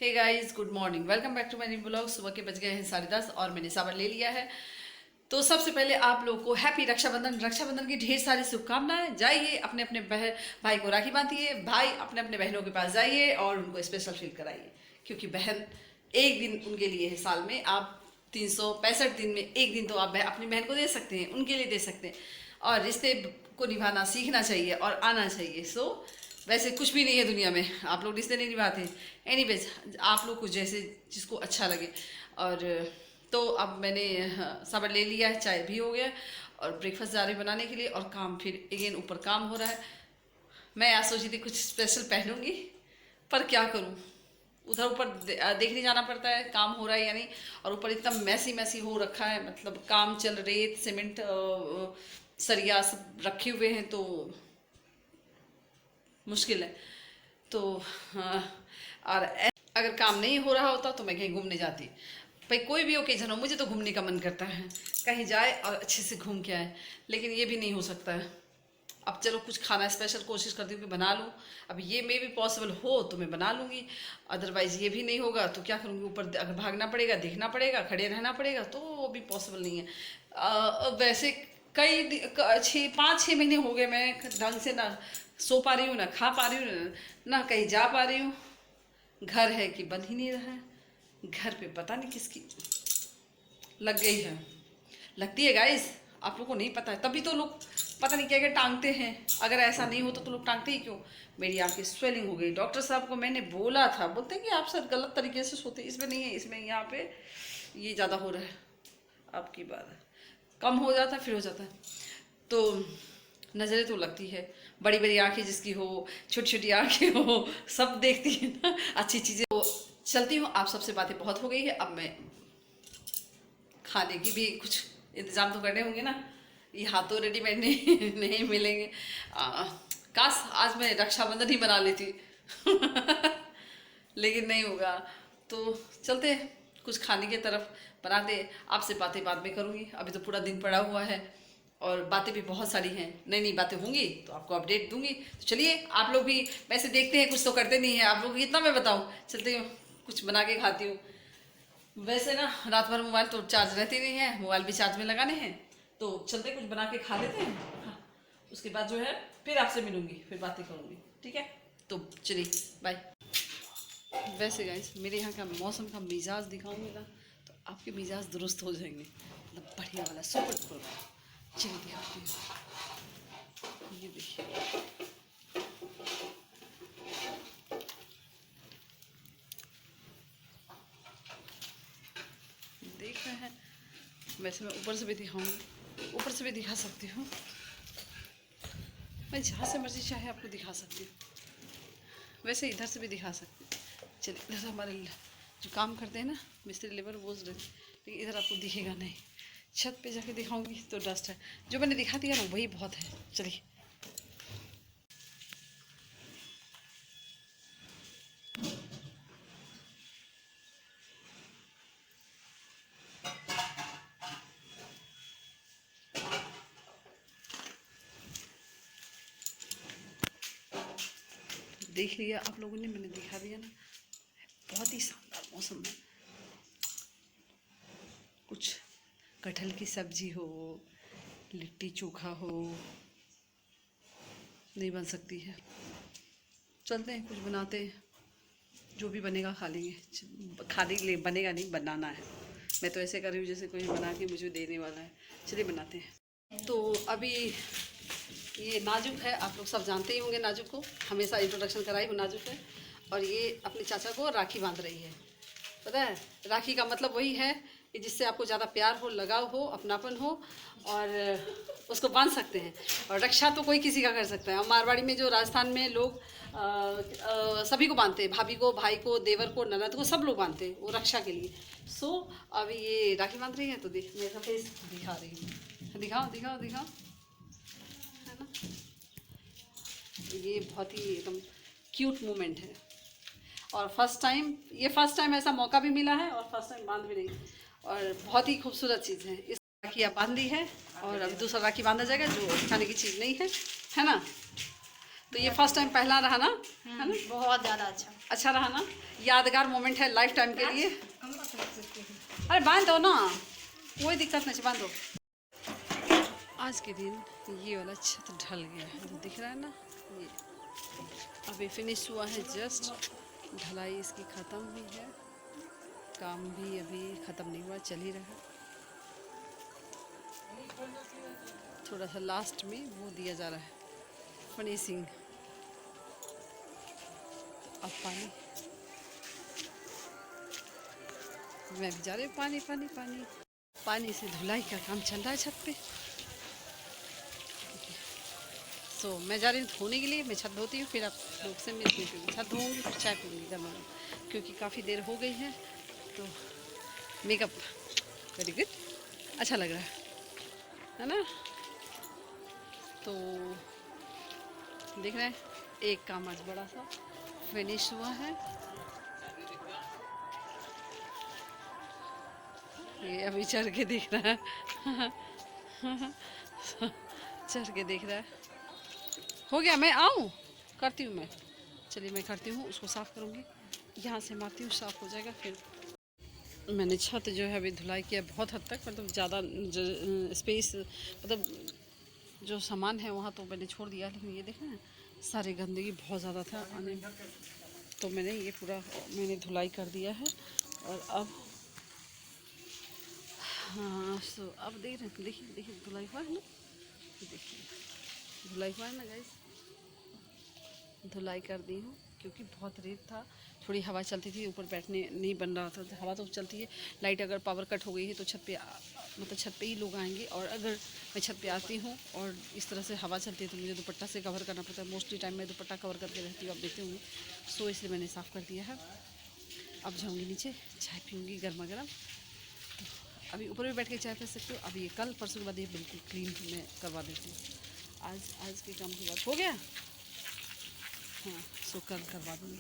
Hey guys, good morning, welcome back to my new blog. सुबह के बज गए हैं 10:30 और मैंने सावन ले लिया है। तो सबसे पहले आप लोग को हैप्पी रक्षाबंधन। रक्षाबंधन की ढेर सारी शुभकामनाएं। जाइए अपने अपने भाई को राखी बांधिए, भाई अपने अपने बहनों के पास जाइए और उनको स्पेशल फील कराइए, क्योंकि बहन एक दिन उनके लिए है साल में। आप 365 दिन में एक दिन तो आप अपनी बहन को दे सकते हैं, उनके लिए दे सकते हैं। और रिश्ते को निभाना सीखना चाहिए और आना चाहिए। सो वैसे कुछ भी नहीं है दुनिया में, आप लोग रिश्ते नहीं निभाते। एनीवेज, आप लोग को जैसे जिसको अच्छा लगे। और तो अब मैंने साबर ले लिया है, चाय भी हो गया और ब्रेकफास्ट जा रही बनाने के लिए, और काम फिर अगेन ऊपर काम हो रहा है। मैं आज सोची थी कुछ स्पेशल पहनूंगी, पर क्या करूं, उधर ऊपर देखने जाना पड़ता है काम हो रहा है या नहीं। और ऊपर इतना मैसी मैसी हो रखा है, मतलब काम चल, रेत सीमेंट सरिया सब रखे हुए हैं, तो मुश्किल है। तो और अगर काम नहीं हो रहा होता तो मैं कहीं घूमने जाती। भाई कोई भी ओकेजन हो, मुझे तो घूमने का मन करता है, कहीं जाए और अच्छे से घूम के आए, लेकिन ये भी नहीं हो सकता है। अब चलो कुछ खाना स्पेशल कोशिश करती हूँ कि बना लूँ। अब ये मे भी पॉसिबल हो तो मैं बना लूँगी, अदरवाइज़ ये भी नहीं होगा तो क्या करूँगी। ऊपर अगर भागना पड़ेगा, देखना पड़ेगा, खड़े रहना पड़ेगा, तो वो भी पॉसिबल नहीं है। वैसे कई 5-6 महीने हो गए मैं ढंग से ना सो पा रही हूँ, ना खा पा रही हूँ, ना कहीं जा पा रही हूँ। घर है कि बन ही नहीं रहा है, घर पे पता नहीं किसकी लग गई है। लगती है गाइस, आप लोग को नहीं पता है, तभी तो लोग पता नहीं क्या क्या टांगते हैं। अगर ऐसा नहीं होता तो लोग टांगते ही क्यों। मेरी आंखें स्वेलिंग हो गई, डॉक्टर साहब को मैंने बोला था, बोलते हैं कि आप सर गलत तरीके से सोते, इसमें नहीं है, इसमें यहाँ पे ये ज़्यादा हो रहा है। आपकी बात कम हो जाता है फिर हो जाता है। तो नज़रें तो लगती है, बड़ी बड़ी आंखें जिसकी हो, छोटी छोटी आंखें हो, सब देखती है ना अच्छी चीज़ें। तो चलती हूँ, आप सबसे बातें बहुत हो गई है, अब मैं खाने की भी कुछ इंतज़ाम तो करने होंगे ना। ये हाथ तो रेडीमेड नहीं मिलेंगे। काश आज मैं रक्षाबंधन ही बना लेती लेकिन नहीं होगा। तो चलते हैं कुछ खाने की तरफ, बनाते। आपसे बातें बाद में करूँगी, अभी तो पूरा दिन पड़ा हुआ है और बातें भी बहुत सारी हैं। नई नई बातें होंगी तो आपको अपडेट दूंगी। तो चलिए, आप लोग भी वैसे देखते हैं, कुछ तो करते नहीं हैं आप लोग, इतना मैं बताऊँ। चलते हूँ, कुछ बना के खाती हूँ। वैसे ना रात भर मोबाइल तो चार्ज रहते नहीं है, मोबाइल भी चार्ज में लगाने हैं। तो चलते कुछ बना के खा लेते हैं। हाँ, उसके बाद जो है फिर आपसे मिलूंगी, फिर बातें करूंगी, ठीक है। तो चलिए, बाय। वैसे गाइस, मेरे यहाँ का मौसम का मिजाज दिखाऊंगी ना, तो आपके मिजाज दुरुस्त हो जाएंगे, मतलब बढ़िया वाला सुपर डुपर। चलिए दिखाती हूँ, ये देखिए। देख रहे हैं, वैसे मैं ऊपर से भी दिखाऊंगी, ऊपर से भी दिखा सकती हूँ, मैं जहाँ से मर्जी चाहे आपको दिखा सकती हूँ। वैसे इधर से भी दिखा सकती हूँ। चलिए, इधर हमारे जो काम करते हैं ना मिस्त्री लेबर, वो लेकिन इधर आपको दिखेगा नहीं। छत पे जाके दिखाऊंगी तो डस्ट है, जो मैंने दिखा दिया ना वही बहुत है। चलिए, देख लिया आप लोगों ने, मैंने दिखा दिया ना। बहुत ही शानदार मौसम है। कुछ कटहल की सब्जी हो, लिट्टी चोखा हो, नहीं बन सकती है। चलते हैं कुछ बनाते हैं, जो भी बनेगा खा लेंगे। खाने के लिए बनेगा नहीं, बनाना है। मैं तो ऐसे कर रही हूँ जैसे कोई बना के मुझे देने वाला है। चलिए बनाते हैं। तो अभी ये नाजुक है, आप लोग सब जानते ही होंगे नाजुक को, हमेशा इंट्रोडक्शन कराई हूँ नाजुक है। और ये अपने चाचा को राखी बांध रही है। पता है, राखी का मतलब वही है कि जिससे आपको ज़्यादा प्यार हो, लगाव हो, अपनापन हो, और उसको बांध सकते हैं। और रक्षा तो कोई किसी का कर सकता है। और मारवाड़ी में जो राजस्थान में लोग सभी को बांधते हैं, भाभी को, भाई को, देवर को, ननद को, सब लोग बांधते हैं वो रक्षा के लिए। सो अभी ये राखी बांध रही है, तो देख मेरा फेस दिखा रही हूँ। दिखाओ दिखाओ दिखाओ, है ना। ये बहुत ही एकदम क्यूट मोमेंट है। और फर्स्ट टाइम ऐसा मौका भी मिला है, और फर्स्ट टाइम बांध भी रही, और बहुत ही खूबसूरत चीज़ है। इस राखी आप बांध दी है, और अभी दूसरा राखी बांधा जाएगा जो खाने की चीज़ नहीं है, है ना। तो ये फर्स्ट टाइम पहला रहा ना, है ना? बहुत ज़्यादा अच्छा रहा ना, यादगार मोमेंट है लाइफ टाइम के लिए। अरे बांध दो ना, कोई दिक्कत नहीं, बांध दो। आज के दिन ये वाला छत ढल गया है, जो दिख रहा है ना, ये अभी फिनिश हुआ है जस्ट, ढलाई इसकी ख़त्म हुई है, काम भी अभी ख़त्म नहीं हुआ, चल ही रहा। थोड़ा सा लास्ट में वो दिया जा रहा है, फिनिशिंग। अब पानी, मैं भी जा रही हूँ, पानी पानी पानी पानी से धुलाई का काम चल रहा है छत पे। तो मैं जा रही हूँ धोने के लिए, मैं छत धोती हूँ, फिर आप लोग से मिलती हूँ, छत धोऊँगी फिर चाय पीऊँगी गर्मा गर्म, क्योंकि काफ़ी देर हो गई है। तो मेकअप वेरी गुड, अच्छा लग रहा है ना? तो देख रहे हैं, एक काम आज बड़ा सा फिनिश हुआ है। ये अभी चढ़ के देख रहा है चढ़ के देख रहा है। हो गया, मैं आऊँ, करती हूँ मैं, चलिए मैं करती हूँ, उसको साफ़ करूँगी, यहाँ से मारती हूँ, साफ़ हो जाएगा। फिर मैंने छत जो है अभी धुलाई किया बहुत हद तक, मतलब ज़्यादा स्पेस, मतलब जो सामान है वहाँ तो मैंने छोड़ दिया, लेकिन ये देखें सारे गंदगी बहुत ज़्यादा था आने, तो मैंने ये पूरा धुलाई कर दिया है। और अब हाँ, तो अब देख रहे हैं, देखिए देखिए धुलाई हुआ है ना, देखिए धुलाई हुआ है ना गाइस, धुलाई कर दी हूँ, क्योंकि बहुत रेत था, थोड़ी हवा चलती थी, ऊपर बैठने नहीं बन रहा था, हवा तो चलती है, लाइट अगर पावर कट हो गई है तो छत पे मतलब छत पे ही लोग आएंगे, और अगर मैं छत पे आती हूँ और इस तरह से हवा चलती है तो मुझे दुपट्टा से कवर करना पड़ता है, मोस्टली टाइम मैं दुपट्टा कवर करके रहती हूँ, आप देखते होंगे। सो इसलिए मैंने साफ़ कर दिया है। अब जाऊँगी नीचे, चाय पीऊँगी गर्मा गर्म, तो अभी ऊपर भी बैठ के चाय पी सकती हूँ। अब ये कल परसों के बाद ये बिल्कुल क्लीन मैं करवा देती हूँ, आज के काम के बाद हो गया, हाँ, सो कल करवा दूँगी।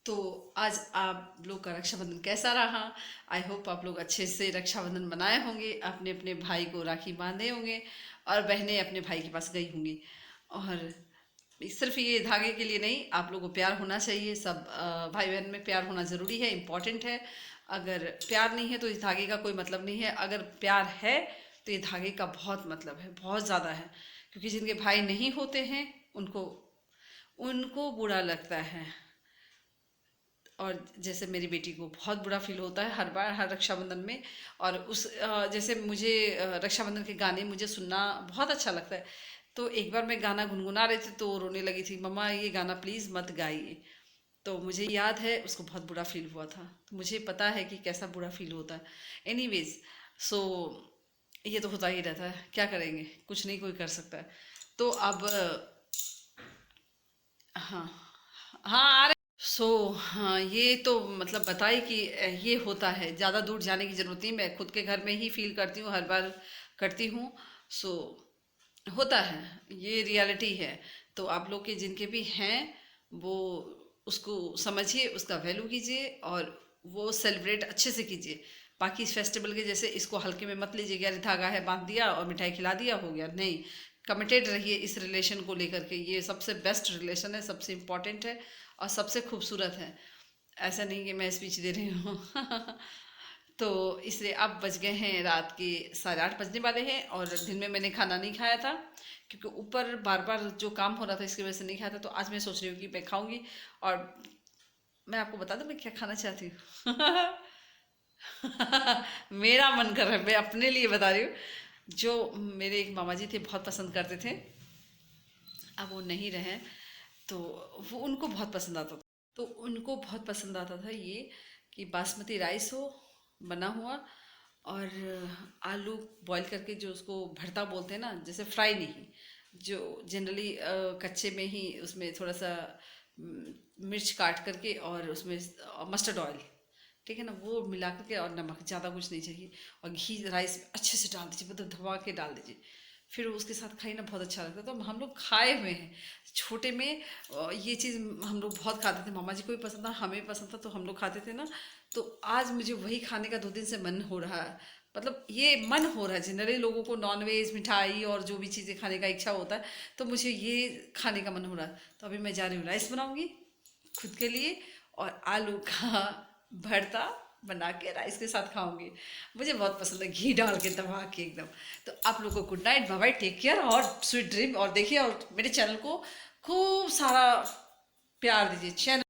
तो आज आप लोग का रक्षाबंधन कैसा रहा? आई होप आप लोग अच्छे से रक्षाबंधन मनाए होंगे, अपने अपने भाई को राखी बांधे होंगे, और बहनें अपने भाई के पास गई होंगी। और सिर्फ ये धागे के लिए नहीं, आप लोगों को प्यार होना चाहिए, सब भाई बहन में प्यार होना ज़रूरी है, इम्पॉर्टेंट है। अगर प्यार नहीं है तो इस धागे का कोई मतलब नहीं है, अगर प्यार है तो ये धागे का बहुत मतलब है, बहुत ज़्यादा है। क्योंकि जिनके भाई नहीं होते हैं उनको उनको बुरा लगता है, और जैसे मेरी बेटी को बहुत बुरा फील होता है हर बार, हर रक्षाबंधन में। और उस जैसे मुझे रक्षाबंधन के गाने मुझे सुनना बहुत अच्छा लगता है, तो एक बार मैं गाना गुनगुना रही थी तो रोने लगी थी, मम्मा ये गाना प्लीज़ मत गाइए। तो मुझे याद है उसको बहुत बुरा फील हुआ था, तो मुझे पता है कि कैसा बुरा फील होता है। एनीवेज, सो ये तो होता ही रहता है, क्या करेंगे, कुछ नहीं कोई कर सकता है। तो अब हाँ हाँ, आ रहे। हाँ, ये तो मतलब बताई कि ये होता है, ज़्यादा दूर जाने की ज़रूरत नहीं, मैं खुद के घर में ही फील करती हूँ, हर बार करती हूँ। सो होता है, ये रियलिटी है। तो आप लोग के जिनके भी हैं वो उसको समझिए, उसका वैल्यू कीजिए, और वो सेलिब्रेट अच्छे से कीजिए। बाकी फेस्टिवल के जैसे इसको हल्के में मत लीजिए कि अरे धागा है बांध दिया और मिठाई खिला दिया हो गया, नहीं, कमिटेड रहिए इस रिलेशन को लेकर के, ये सबसे बेस्ट रिलेशन है, सबसे इम्पॉर्टेंट है और सबसे खूबसूरत है। ऐसा नहीं कि मैं स्पीच दे रही हूँ तो इसलिए अब बज गए हैं रात के 8:30 बजने वाले हैं, और दिन में मैंने खाना नहीं खाया था, क्योंकि ऊपर बार बार जो काम हो रहा था इसकी वजह से नहीं खाया था। तो आज मैं सोच रही हूँ कि मैं खाऊंगी, और मैं आपको बता दूँ मैं क्या खाना चाहती हूँ मेरा मन कर रहा है, मैं अपने लिए बता रही हूँ, जो मेरे एक मामा जी थे बहुत पसंद करते थे, अब वो नहीं रहे, तो वो उनको बहुत पसंद आता था। तो उनको बहुत पसंद आता था ये कि बासमती राइस हो बना हुआ, और आलू बॉईल करके जो उसको भरता बोलते हैं ना, जैसे फ्राई नहीं, जो जनरली कच्चे में ही उसमें थोड़ा सा मिर्च काट करके और उसमें मस्टर्ड ऑयल, ठीक है ना, वो मिला करके, और नमक, ज़्यादा कुछ नहीं चाहिए, और घी राइस में अच्छे से डाल दीजिए, मतलब धवा के डाल दीजिए, फिर उसके साथ खाइए ना, बहुत अच्छा लगता है। तो हम लोग खाए हुए हैं छोटे में, ये चीज़ हम लोग बहुत खाते थे, मामा जी को भी पसंद था, हमें भी पसंद था, तो हम लोग खाते थे ना। तो आज मुझे वही खाने का 2 दिन से मन हो रहा है, मतलब ये मन हो रहा है, जनरली लोगों को नॉनवेज, मिठाई और जो भी चीज़ें खाने का इच्छा होता है, तो मुझे ये खाने का मन हो रहा है। तो अभी मैं जा रही हूँ राइस बनाऊंगी खुद के लिए, और आलू का भरता बना के राइस के साथ खाऊंगी। मुझे बहुत पसंद है घी डाल के दबा के एकदम। तो आप लोगों को good night, bye bye, take care और स्वीट ड्रीम। और देखिए, और मेरे चैनल को खूब सारा प्यार दीजिए। चैनल